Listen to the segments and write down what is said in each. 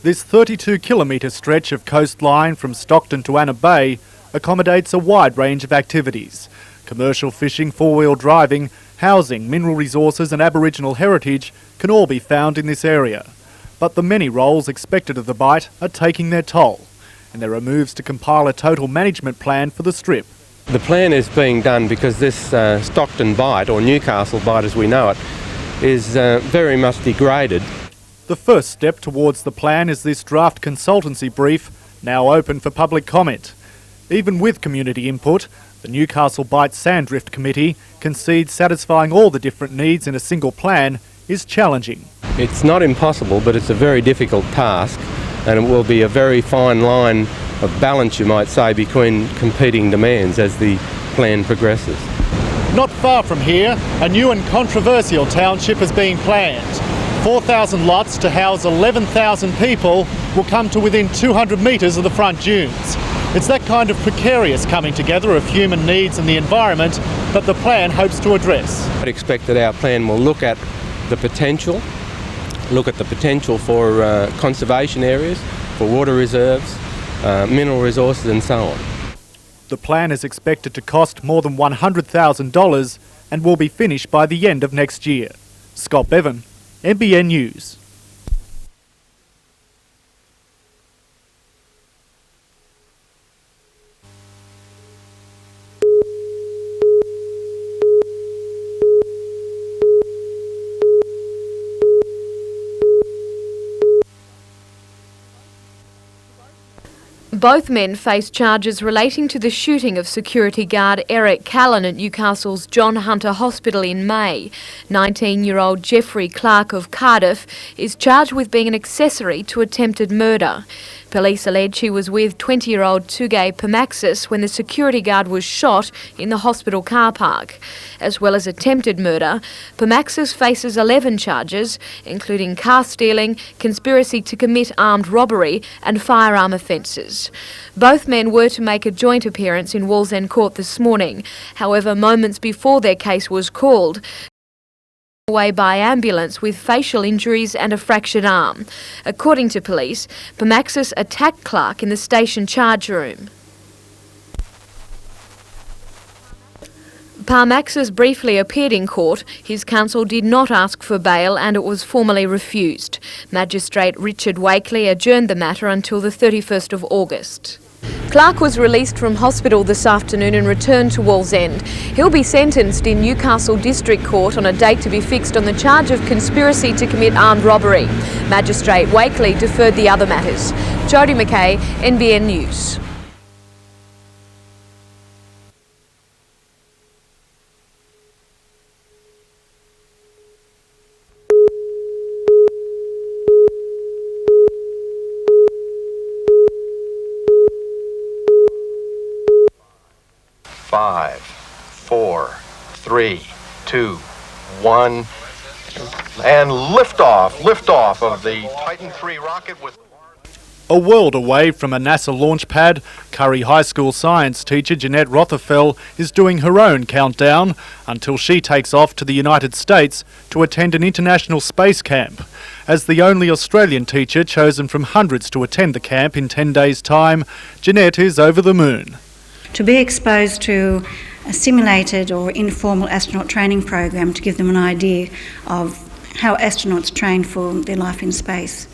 This 32-kilometre stretch of coastline from Stockton to Anna Bay accommodates a wide range of activities. Commercial fishing, four-wheel driving, housing, mineral resources and Aboriginal heritage can all be found in this area. But the many roles expected of the Bight are taking their toll, and there are moves to compile a total management plan for the strip. The plan is being done because this Stockton Bight, or Newcastle Bight as we know it, is very much degraded. The first step towards the plan is this draft consultancy brief, now open for public comment. Even with community input, the Newcastle Bight Sanddrift Committee concedes satisfying all the different needs in a single plan is challenging. It's not impossible, but it's a very difficult task, and it will be a very fine line of balance, you might say, between competing demands as the plan progresses. Not far from here, a new and controversial township is being planned. 4,000 lots to house 11,000 people will come to within 200 metres of the front dunes. It's that kind of precarious coming together of human needs and the environment that the plan hopes to address. I'd expect that our plan will look at the potential for conservation areas, for water reserves, mineral resources and so on. The plan is expected to cost more than $100,000 and will be finished by the end of next year. Scott Bevan, NBN News. Both men face charges relating to the shooting of security guard Eric Callan at Newcastle's John Hunter Hospital in May. 19-year-old Jeffrey Clark of Cardiff is charged with being an accessory to attempted murder. Police allege he was with 20-year-old Tugay Pamaxis when the security guard was shot in the hospital car park. As well as attempted murder, Pamaxis faces 11 charges, including car stealing, conspiracy to commit armed robbery and firearm offences. Both men were to make a joint appearance in Wallsend Court this morning. However, moments before their case was called, away by ambulance with facial injuries and a fractured arm. According to police, Pamaxis attacked Clark in the station charge room. Pamaxis briefly appeared in court. His counsel did not ask for bail and it was formally refused. Magistrate Richard Wakely adjourned the matter until the 31st of August. Clark was released from hospital this afternoon and returned to Wallsend. He'll be sentenced in Newcastle District Court on a date to be fixed on the charge of conspiracy to commit armed robbery. Magistrate Wakely deferred the other matters. Jodie McKay, NBN News. Five, 4, 3, 2, 1, and liftoff of the Titan III rocket with... A world away from a NASA launch pad, Curry High School science teacher Jeanette Rothafel is doing her own countdown until she takes off to the United States to attend an international space camp. As the only Australian teacher chosen from hundreds to attend the camp in 10 days' time, Jeanette is over the moon. To be exposed to a simulated or informal astronaut training program to give them an idea of how astronauts train for their life in space.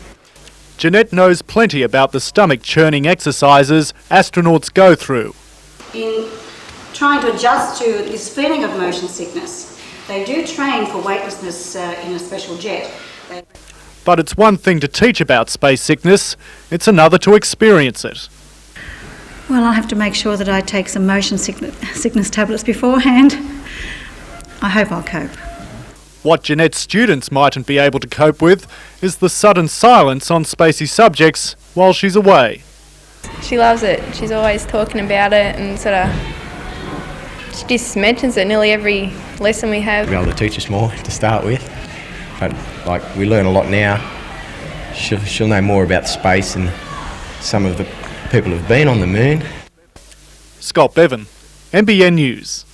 Jeanette knows plenty about the stomach-churning exercises astronauts go through. In trying to adjust to this feeling of motion sickness, they do train for weightlessness in a special jet. But it's one thing to teach about space sickness, it's another to experience it. Well, I have to make sure that I take some motion sickness tablets beforehand. I hope I'll cope. What Jeanette's students mightn't be able to cope with is the sudden silence on spacey subjects while she's away. She loves it. She's always talking about it and she just mentions it nearly every lesson we have. Be able to teach us more to start with. But we learn a lot now. She'll know more about space and some of the people who've been on the moon. Scott Bevan, NBN News.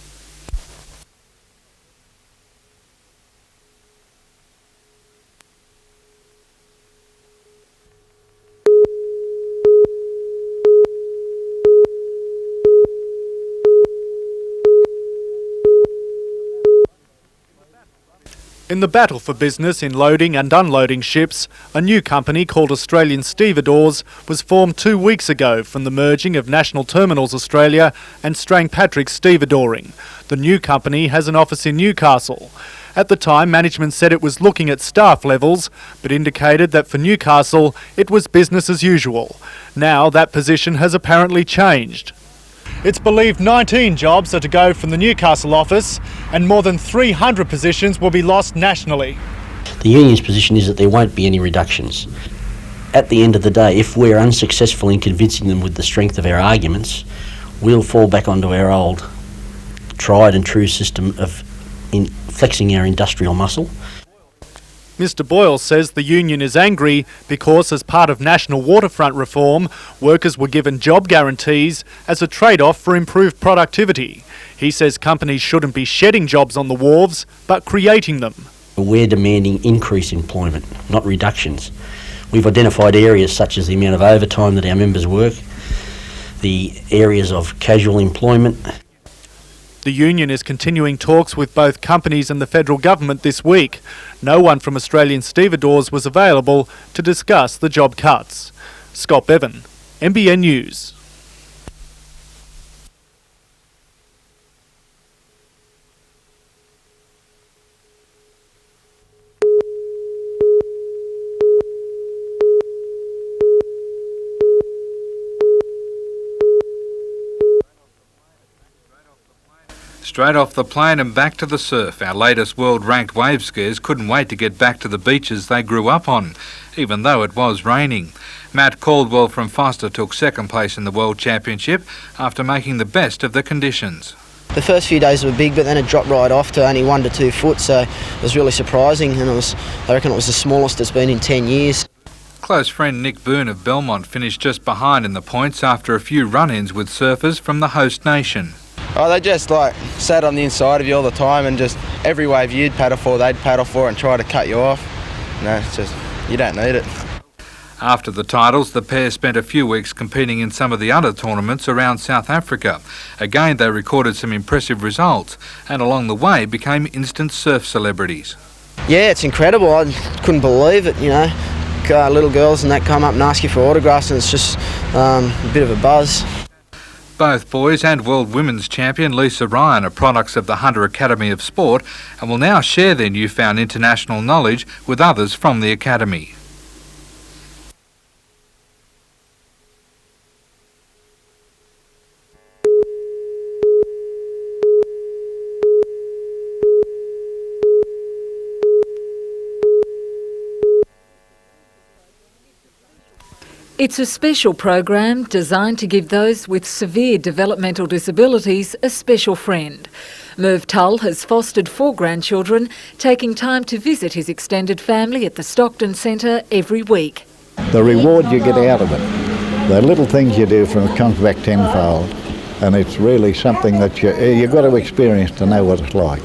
In the battle for business in loading and unloading ships, a new company called Australian Stevedores was formed 2 weeks ago from the merging of National Terminals Australia and Strang-Patrick Stevedoring. The new company has an office in Newcastle. At the time, management said it was looking at staff levels, but indicated that for Newcastle, it was business as usual. Now that position has apparently changed. It's believed 19 jobs are to go from the Newcastle office and more than 300 positions will be lost nationally. The union's position is that there won't be any reductions. At the end of the day, if we're unsuccessful in convincing them with the strength of our arguments, we'll fall back onto our old tried and true system of flexing our industrial muscle. Mr Boyle says the union is angry because as part of national waterfront reform, workers were given job guarantees as a trade-off for improved productivity. He says companies shouldn't be shedding jobs on the wharves, but creating them. We're demanding increased employment, not reductions. We've identified areas such as the amount of overtime that our members work, the areas of casual employment. The union is continuing talks with both companies and the federal government this week. No one from Australian Stevedores was available to discuss the job cuts. Scott Bevan, NBN News. Straight off the plane and back to the surf, our latest world-ranked wave skiers couldn't wait to get back to the beaches they grew up on, even though it was raining. Matt Caldwell from Foster took second place in the World Championship after making the best of the conditions. The first few days were big, but then it dropped right off to only 1 to 2 foot, so it was really surprising, and I reckon it was the smallest it's been in 10 years. Close friend Nick Boone of Belmont finished just behind in the points after a few run-ins with surfers from the host nation. Oh, they just sat on the inside of you all the time, and just every wave you'd paddle for, they'd paddle for and try to cut you off. No, it's just, you don't need it. After the titles, the pair spent a few weeks competing in some of the other tournaments around South Africa. Again, they recorded some impressive results, and along the way became instant surf celebrities. Yeah, it's incredible. I couldn't believe it, you know. Little girls and that come up and ask you for autographs, and it's just a bit of a buzz. Both boys and World Women's Champion Lisa Ryan are products of the Hunter Academy of Sport and will now share their newfound international knowledge with others from the Academy. It's a special program designed to give those with severe developmental disabilities a special friend. Merv Tull has fostered 4 grandchildren, taking time to visit his extended family at the Stockton Centre every week. The reward you get out of it, the little things you do from it comes back tenfold, and it's really something that you've got to experience to know what it's like.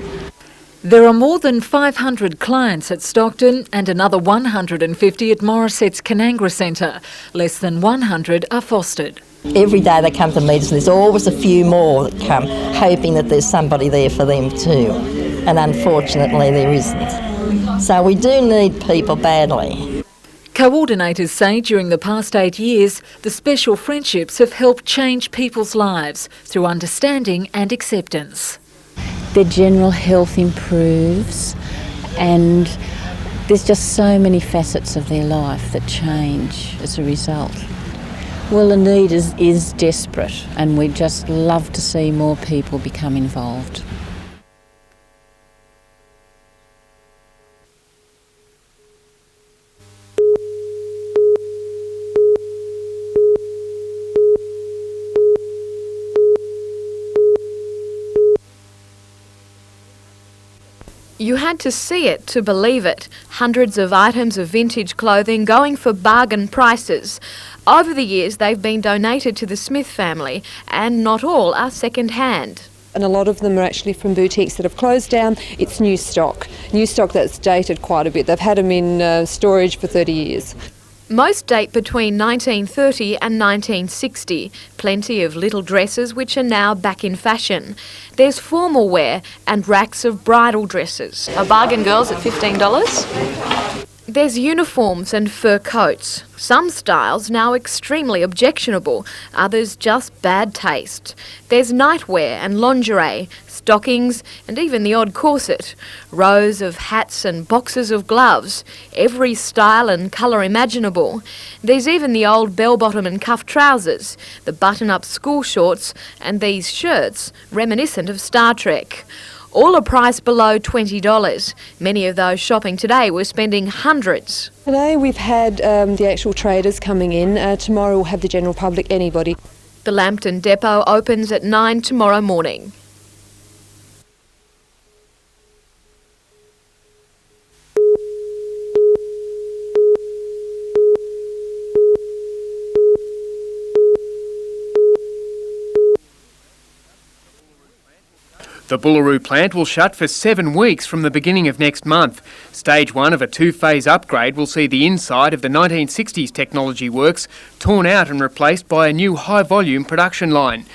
There are more than 500 clients at Stockton and another 150 at Morissette's Canangra Centre. Less than 100 are fostered. Every day they come to meet us, and there's always a few more that come, hoping that there's somebody there for them too. And unfortunately there isn't. So we do need people badly. Coordinators say during the past 8 years, the special friendships have helped change people's lives through understanding and acceptance. Their general health improves, and there's just so many facets of their life that change as a result. Well, the need is desperate, and we'd just love to see more people become involved. You had to see it to believe it. Hundreds of items of vintage clothing going for bargain prices. Over the years, they've been donated to the Smith family, and not all are second-hand. And a lot of them are actually from boutiques that have closed down. It's new stock that's dated quite a bit. They've had them in storage for 30 years. Most date between 1930 and 1960. Plenty of little dresses which are now back in fashion. There's formal wear and racks of bridal dresses. A bargain girls at $15. There's uniforms and fur coats. Some styles now extremely objectionable, others just bad taste. There's nightwear and lingerie, stockings and even the odd corset. Rows of hats and boxes of gloves, every style and colour imaginable. There's even the old bell-bottom and cuff trousers, the button-up school shorts and these shirts reminiscent of Star Trek. All are priced below $20. Many of those shopping today were spending hundreds. Today we've had the actual traders coming in. Tomorrow we'll have the general public, anybody. The Lambton depot opens at 9 tomorrow morning. The Bullaroo plant will shut for 7 weeks from the beginning of next month. Stage 1 of a 2-phase upgrade will see the inside of the 1960s technology works torn out and replaced by a new high-volume production line.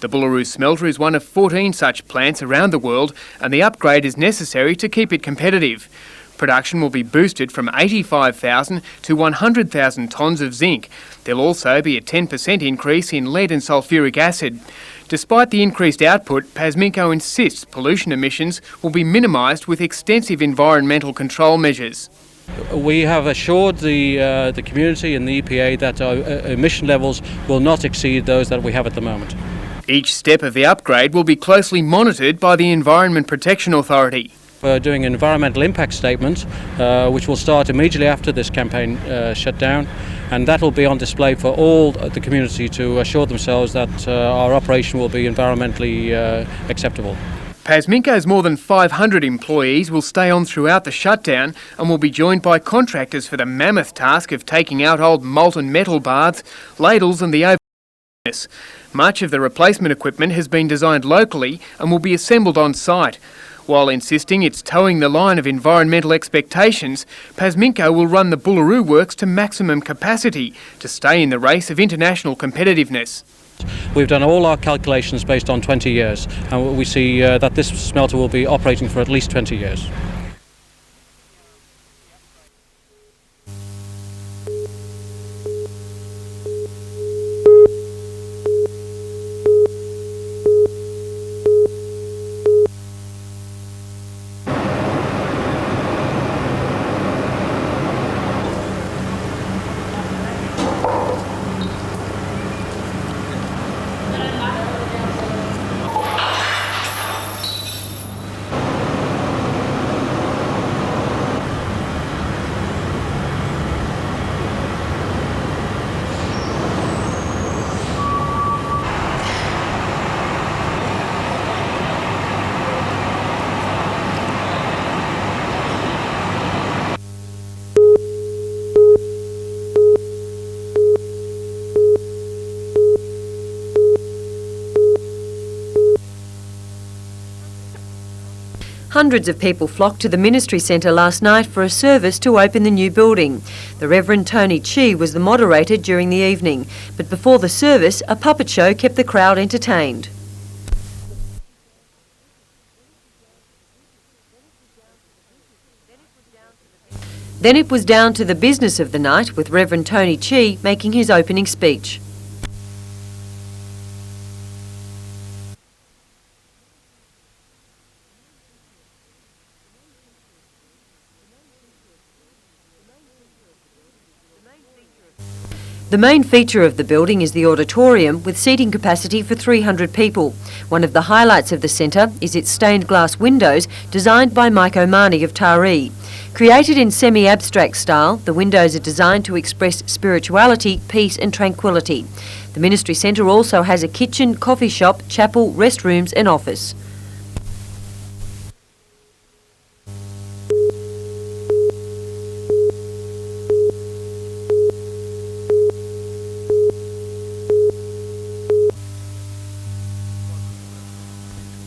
The Bullaroo smelter is one of 14 such plants around the world, and the upgrade is necessary to keep it competitive. Production will be boosted from 85,000 to 100,000 tonnes of zinc. There'll also be a 10% increase in lead and sulphuric acid. Despite the increased output, Pasminco insists pollution emissions will be minimised with extensive environmental control measures. We have assured the community and the EPA that our emission levels will not exceed those that we have at the moment. Each step of the upgrade will be closely monitored by the Environment Protection Authority. We're doing an environmental impact statement, which will start immediately after this campaign shut down, and that will be on display for all the community to assure themselves that our operation will be environmentally acceptable. Pasminco's more than 500 employees will stay on throughout the shutdown and will be joined by contractors for the mammoth task of taking out old molten metal baths, ladles and the overhead. Much of the replacement equipment has been designed locally and will be assembled on site. While insisting it's towing the line of environmental expectations, Pasminco will run the Bullaroo works to maximum capacity to stay in the race of international competitiveness. We've done all our calculations based on 20 years, and we see that this smelter will be operating for at least 20 years. Hundreds of people flocked to the Ministry Centre last night for a service to open the new building. The Reverend Tony Chi was the moderator during the evening, but before the service, a puppet show kept the crowd entertained. Then it was down to the business of the night, with Reverend Tony Chi making his opening speech. The main feature of the building is the auditorium, with seating capacity for 300 people. One of the highlights of the centre is its stained glass windows, designed by Mike O'Mahony of Taree. Created in semi-abstract style, the windows are designed to express spirituality, peace and tranquility. The Ministry Centre also has a kitchen, coffee shop, chapel, restrooms and office.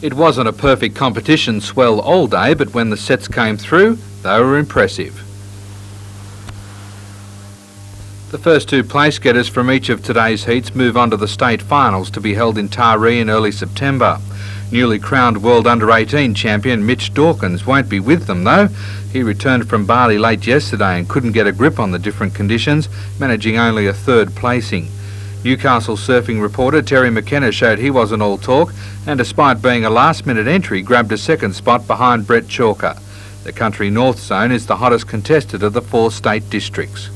It wasn't a perfect competition swell all day, but when the sets came through, they were impressive. The first two place getters from each of today's heats move on to the state finals to be held in Taree in early September. Newly crowned World Under-18 champion Mitch Dawkins won't be with them though. He returned from Bali late yesterday and couldn't get a grip on the different conditions, managing only a third placing. Newcastle surfing reporter Terry McKenna showed he wasn't all talk and, despite being a last-minute entry, grabbed a second spot behind Brett Chalker. The Country North Zone is the hottest contested of the 4 state districts.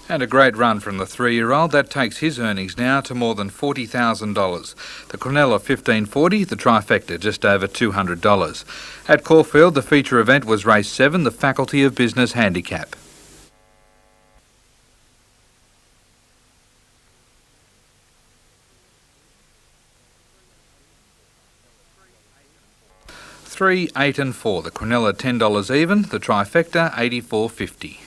And a great run from the 3-year-old. That takes his earnings now to more than $40,000. The Quinella 1540, the trifecta, just over $200. At Caulfield, the feature event was race 7, the Faculty of Business Handicap. $3, $8 and $4. The Quinella $10 even, the trifecta $84.50.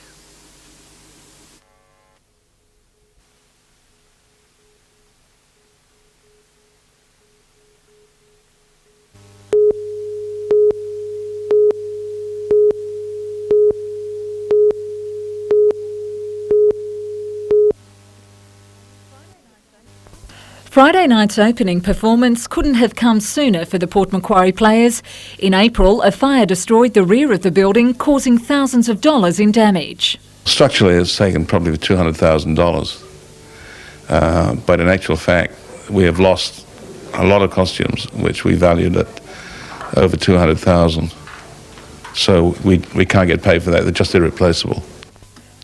Friday night's opening performance couldn't have come sooner for the Port Macquarie players. In April, a fire destroyed the rear of the building, causing thousands of dollars in damage. Structurally, it's taken probably $200,000, but in actual fact, we have lost a lot of costumes, which we valued at over $200,000. So we can't get paid for that; they're just irreplaceable.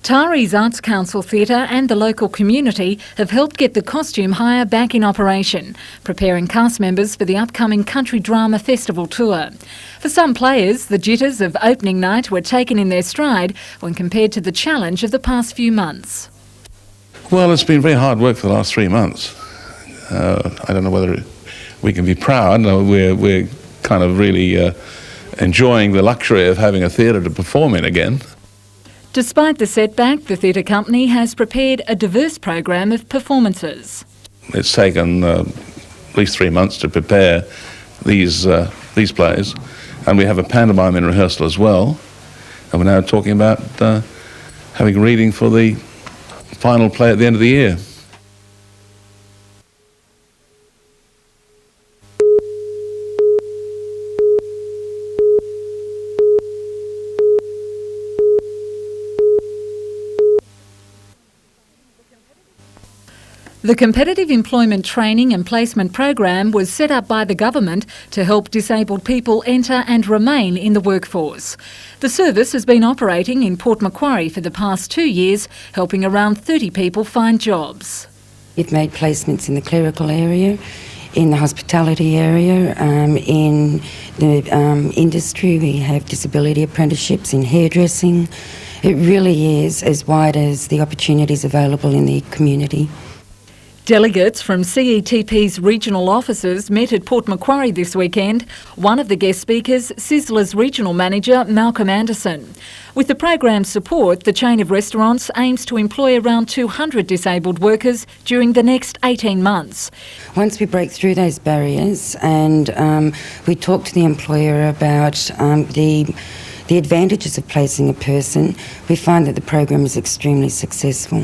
Tare's Arts Council Theatre and the local community have helped get the costume hire back in operation, preparing cast members for the upcoming Country Drama Festival tour. For some players, the jitters of opening night were taken in their stride when compared to the challenge of the past few months. Well, it's been very hard work for the last 3 months. I don't know whether we can be proud. No, we're kind of really enjoying the luxury of having a theatre to perform in again. Despite the setback, the theatre company has prepared a diverse program of performances. It's taken at least 3 months to prepare these plays, and we have a pantomime in rehearsal as well. And we're now talking about having a reading for the final play at the end of the year. The Competitive Employment Training and Placement Program was set up by the government to help disabled people enter and remain in the workforce. The service has been operating in Port Macquarie for the past 2 years, helping around 30 people find jobs. We've made placements in the clerical area, in the hospitality area, in the industry. We have disability apprenticeships in hairdressing. It really is as wide as the opportunities available in the community. Delegates from CETP's regional offices met at Port Macquarie this weekend. One of the guest speakers, Sizzler's regional manager, Malcolm Anderson. With the program's support, the chain of restaurants aims to employ around 200 disabled workers during the next 18 months. Once we break through those barriers and we talk to the employer about the advantages of placing a person, we find that the program is extremely successful.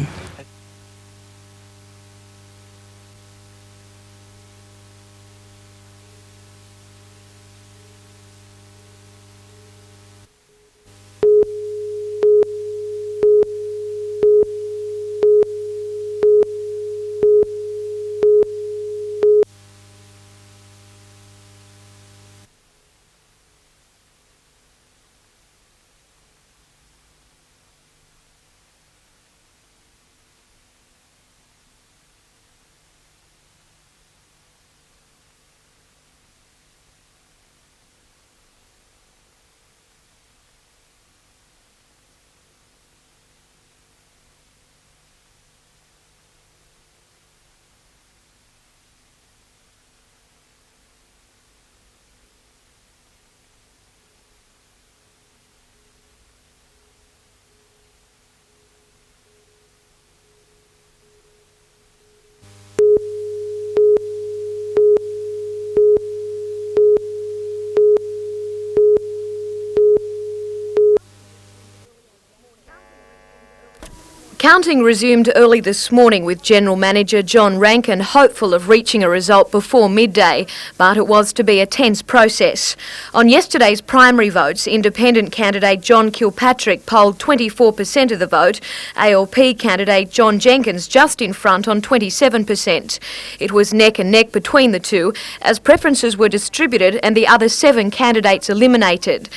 Counting resumed early this morning with General Manager John Rankin hopeful of reaching a result before midday, but it was to be a tense process. On yesterday's primary votes, independent candidate John Kilpatrick polled 24% of the vote, ALP candidate John Jenkins just in front on 27%. It was neck and neck between the two as preferences were distributed and the other 7 candidates eliminated.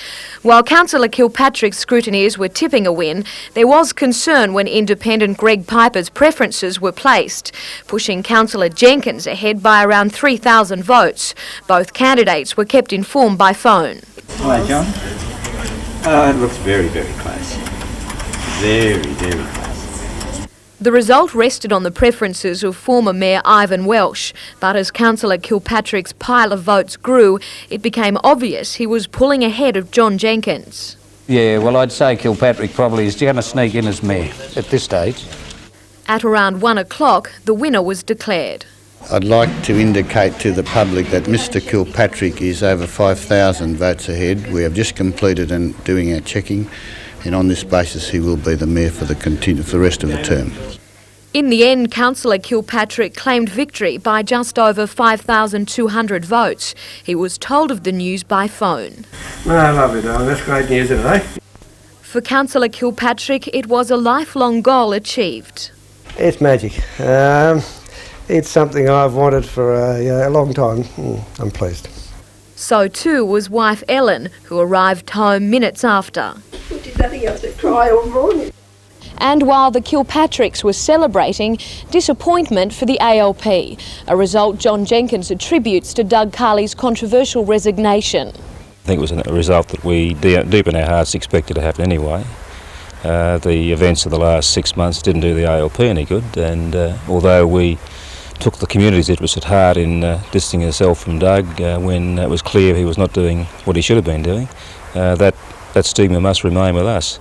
While Councillor Kilpatrick's scrutineers were tipping a win, there was concern when independent Greg Piper's preferences were placed, pushing Councillor Jenkins ahead by around 3,000 votes. Both candidates were kept informed by phone. Hi, John. It looks very, very close. Very, very close. The result rested on the preferences of former Mayor Ivan Welsh, but as Councillor Kilpatrick's pile of votes grew, it became obvious he was pulling ahead of John Jenkins. Yeah, well, I'd say Kilpatrick probably is going to sneak in as mayor at this stage. At around 1 o'clock, the winner was declared. I'd like to indicate to the public that Mr Kilpatrick is over 5,000 votes ahead. We have just completed and doing our checking, and on this basis he will be the mayor for the rest of the term. In the end, Councillor Kilpatrick claimed victory by just over 5,200 votes. He was told of the news by phone. No, lovely, darling. That's great news, isn't it? For Councillor Kilpatrick, it was a lifelong goal achieved. It's magic. It's something I've wanted for a long time. I'm pleased. So too was wife Ellen, who arrived home minutes after. We did nothing else but cry all morning. And while the Kilpatricks were celebrating, disappointment for the ALP, a result John Jenkins attributes to Doug Carley's controversial resignation. I think it was a result that we deep in our hearts expected to happen anyway. The events of the last 6 months didn't do the ALP any good, and although we took the community's interest at heart in distancing ourselves from Doug when it was clear he was not doing what he should have been doing, that stigma must remain with us.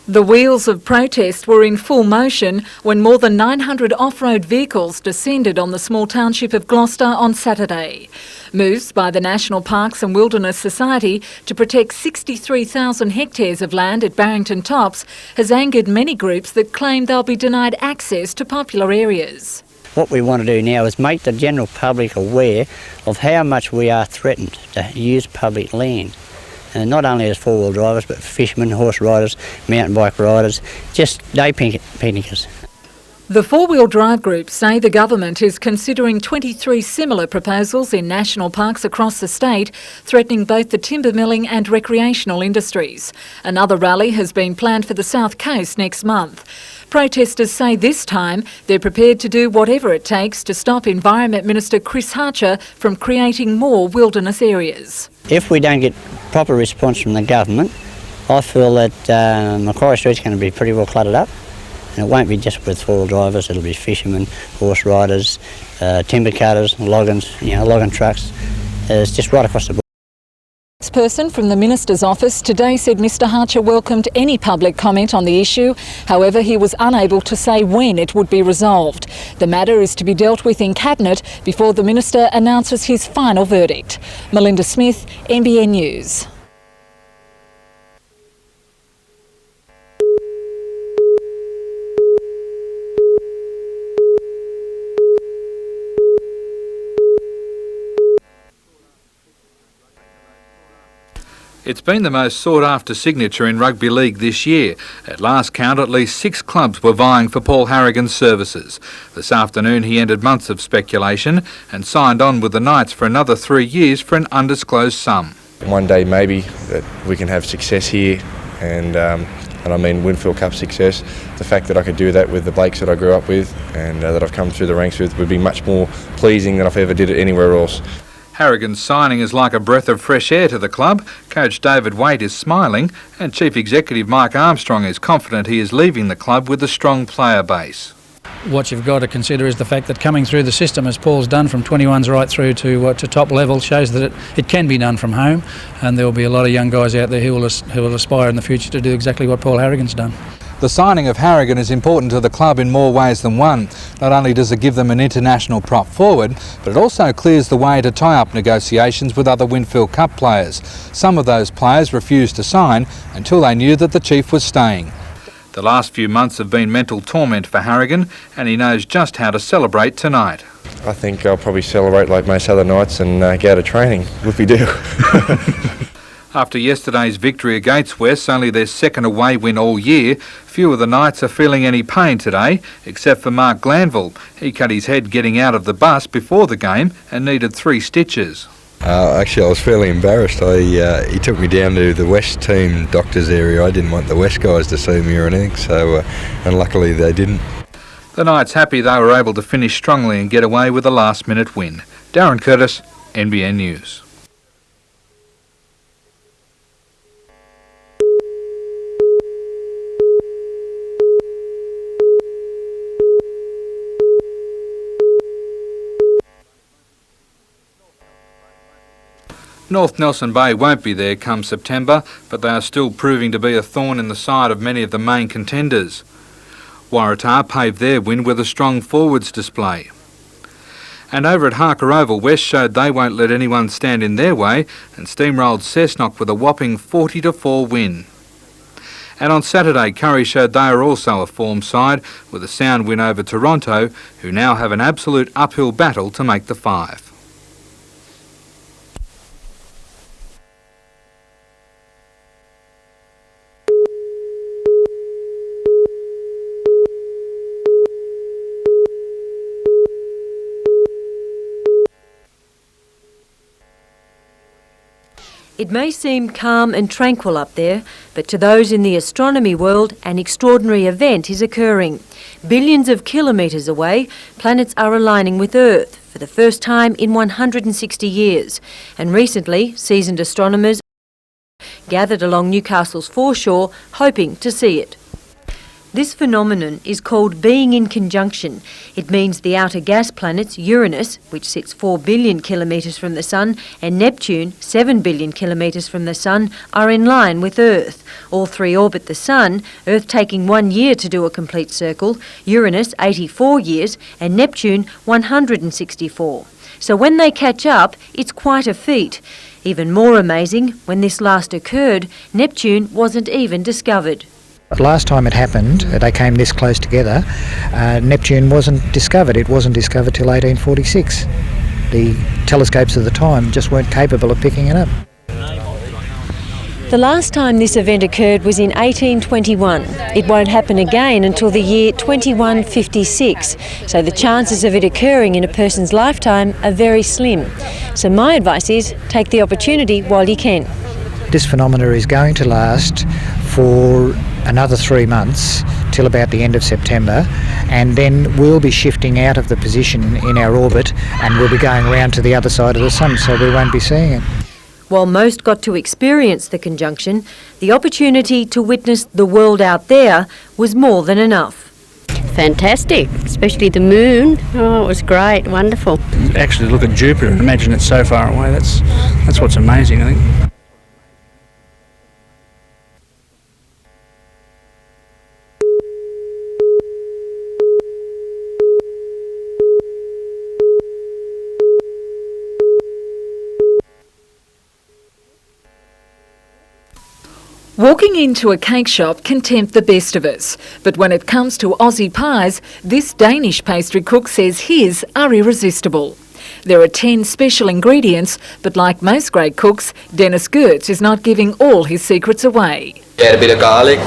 The wheels of protest were in full motion when more than 900 off-road vehicles descended on the small township of Gloucester on Saturday. Moves by the National Parks and Wilderness Society to protect 63,000 hectares of land at Barrington Tops has angered many groups that claim they'll be denied access to popular areas. What we want to do now is make the general public aware of how much we are threatened to use public land. And not only as four-wheel drivers, but fishermen, horse riders, mountain bike riders, just day picnickers. The four-wheel drive group say the government is considering 23 similar proposals in national parks across the state, threatening both the timber milling and recreational industries. Another rally has been planned for the South Coast next month. Protesters say this time they're prepared to do whatever it takes to stop Environment Minister Chris Hartcher from creating more wilderness areas. If we don't get proper response from the government, I feel that Macquarie Street's going to be pretty well cluttered up. And it won't be just with four-wheel drivers, it'll be fishermen, horse riders, timber cutters, logging trucks. It's just right across the board. A spokesperson from the Minister's office today said Mr Hartcher welcomed any public comment on the issue. However, he was unable to say when it would be resolved. The matter is to be dealt with in Cabinet before the Minister announces his final verdict. Melinda Smith, NBN News. It's been the most sought-after signature in rugby league this year. At last count, at least 6 clubs were vying for Paul Harrigan's services. This afternoon he ended months of speculation and signed on with the Knights for another 3 years for an undisclosed sum. One day maybe that we can have success here, and I mean Winfield Cup success. The fact that I could do that with the Blakes that I grew up with and that I've come through the ranks with would be much more pleasing than I've ever did it anywhere else. Harrigan's signing is like a breath of fresh air to the club. Coach David Waite is smiling and Chief Executive Mike Armstrong is confident he is leaving the club with a strong player base. what you've got to consider is the fact that coming through the system, as Paul's done, from 21s right through to top level, shows that it can be done from home, and there will be a lot of young guys out there who will aspire in the future to do exactly what Paul Harrigan's done. The signing of Harrigan is important to the club in more ways than one. Not only does it give them an international prop forward, but it also clears the way to tie up negotiations with other Winfield Cup players. Some of those players refused to sign until they knew that the chief was staying. The last few months have been mental torment for Harrigan, and he knows just how to celebrate tonight. I think I'll probably celebrate like most other nights and get out of training. Whoopie-doo. After yesterday's victory against West, only their second away win all year, few of the Knights are feeling any pain today, except for Mark Glanville. He cut his head getting out of the bus before the game and needed 3 stitches. Actually, I was fairly embarrassed. He took me down to the West team doctor's area. I didn't want the West guys to see me or anything, so and luckily they didn't. The Knights happy they were able to finish strongly and get away with a last-minute win. Darren Curtis, NBN News. North Nelson Bay won't be there come September, but they are still proving to be a thorn in the side of many of the main contenders. Waratah paved their win with a strong forwards display. And over at Harker Oval, West showed they won't let anyone stand in their way and steamrolled Cessnock with a whopping 40-4 win. And on Saturday, Curry showed they are also a form side with a sound win over Toronto, who now have an absolute uphill battle to make the 5. It may seem calm and tranquil up there, but to those in the astronomy world, an extraordinary event is occurring. Billions of kilometres away, planets are aligning with Earth for the first time in 160 years. And recently, seasoned astronomers gathered along Newcastle's foreshore, hoping to see it. This phenomenon is called being in conjunction. It means the outer gas planets Uranus, which sits 4 billion kilometres from the Sun, and Neptune, 7 billion kilometres from the Sun, are in line with Earth. All 3 orbit the Sun, Earth taking 1 year to do a complete circle, Uranus 84 years, and Neptune 164. So when they catch up, it's quite a feat. Even more amazing, when this last occurred, Neptune wasn't even discovered. Last time it happened, they came this close together, Neptune wasn't discovered. It wasn't discovered till 1846. The telescopes of the time just weren't capable of picking it up. The last time this event occurred was in 1821. It won't happen again until the year 2156, so the chances of it occurring in a person's lifetime are very slim. So my advice is, take the opportunity while you can. This phenomena is going to last for another 3 months till about the end of September, and then we'll be shifting out of the position in our orbit and we'll be going round to the other side of the Sun, so we won't be seeing it. While most got to experience the conjunction, the opportunity to witness the world out there was more than enough. Fantastic, especially the moon. Oh, it was great, wonderful. Actually look at Jupiter and imagine it's so far away. That's what's amazing, I think. Walking into a cake shop can tempt the best of us, but when it comes to Aussie pies, this Danish pastry cook says his are irresistible. There are 10 special ingredients, but like most great cooks, Dennis Gertz is not giving all his secrets away. Add a bit of garlic,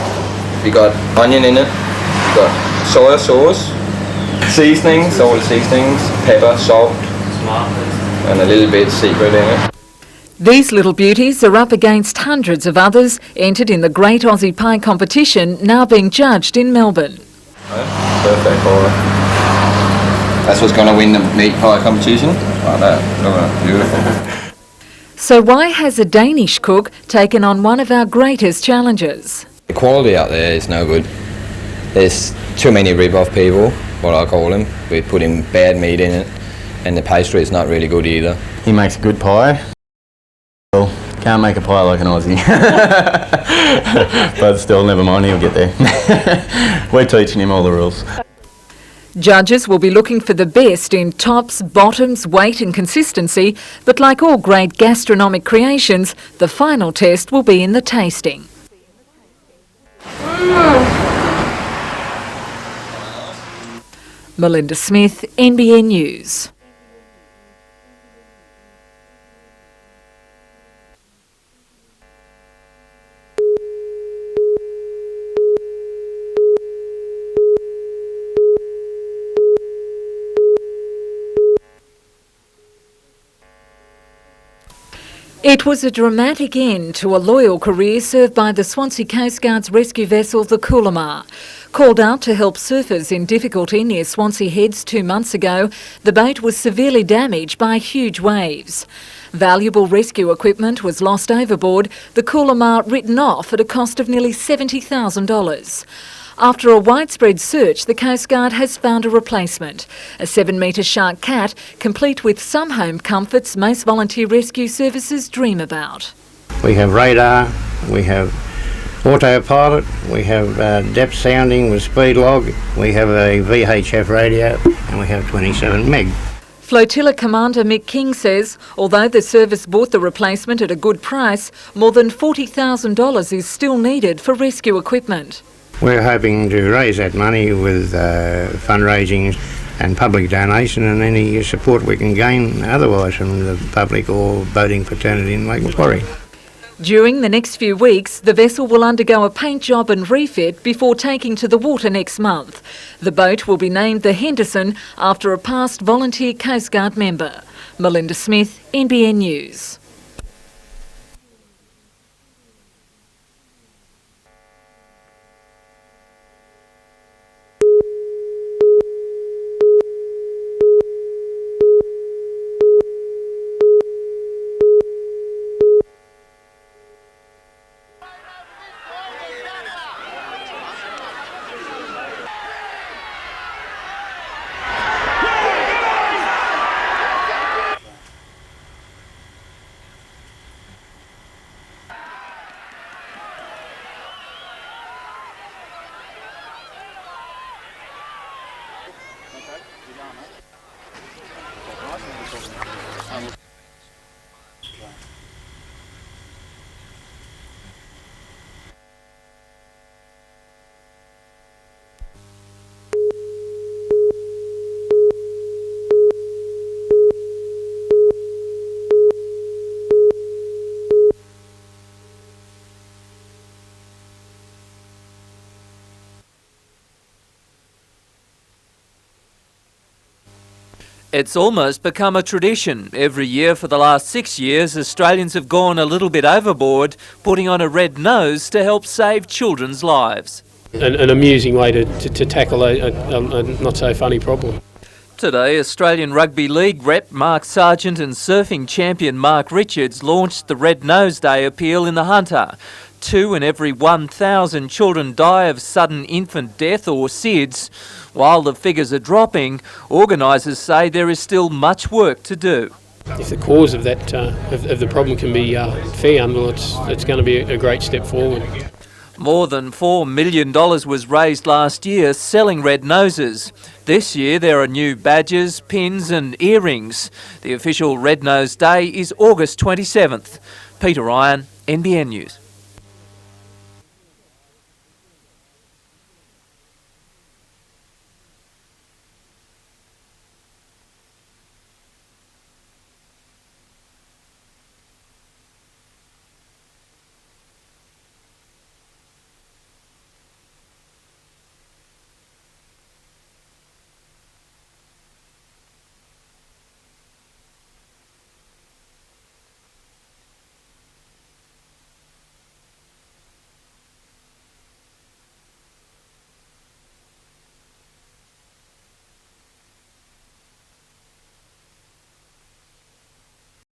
we got onion in it, we got soy sauce, seasonings, all the seasonings, pepper, salt, and a little bit secret in it. These little beauties are up against hundreds of others entered in the Great Aussie Pie competition now being judged in Melbourne. Perfect, alright. That's what's going to win the meat pie competition. Like that, look at it, beautiful. So why has a Danish cook taken on one of our greatest challenges? The quality out there is no good. There's too many rip-off people, what I call him. We're putting bad meat in it, and the pastry is not really good either. He makes a good pie. Well, can't make a pie like an Aussie. But still, never mind, he'll get there. We're teaching him all the rules. Judges will be looking for the best in tops, bottoms, weight and consistency, but like all great gastronomic creations, the final test will be in the tasting. Melinda Smith, NBN News. It was a dramatic end to a loyal career served by the Swansea Coast Guard's rescue vessel, the Coolamar. Called out to help surfers in difficulty near Swansea Heads 2 months ago, the boat was severely damaged by huge waves. Valuable rescue equipment was lost overboard, the Coolamar written off at a cost of nearly $70,000. After a widespread search, the Coast Guard has found a replacement, a 7-metre shark cat, complete with some home comforts most volunteer rescue services dream about. We have radar, we have autopilot, we have depth sounding with speed log, we have a VHF radio, and we have 27 meg. Flotilla Commander Mick King says, although the service bought the replacement at a good price, more than $40,000 is still needed for rescue equipment. We're hoping to raise that money with fundraising and public donation and any support we can gain otherwise from the public or boating fraternity in Lake Macquarie. During the next few weeks, the vessel will undergo a paint job and refit before taking to the water next month. The boat will be named the Henderson after a past volunteer Coast Guard member. Melinda Smith, NBN News. It's almost become a tradition. Every year for the last 6 years, Australians have gone a little bit overboard, putting on a red nose to help save children's lives. An amusing way to tackle a not so funny problem. Today, Australian Rugby League rep Mark Sargent and surfing champion Mark Richards launched the Red Nose Day appeal in the Hunter. 2 in every 1,000 children die of sudden infant death or SIDS. While the figures are dropping, organisers say there is still much work to do. If the cause of that of the problem can be found, well, it's going to be a great step forward. More than $4 million was raised last year selling red noses. This year there are new badges, pins and earrings. The official Red Nose Day is August 27th. Peter Ryan, NBN News.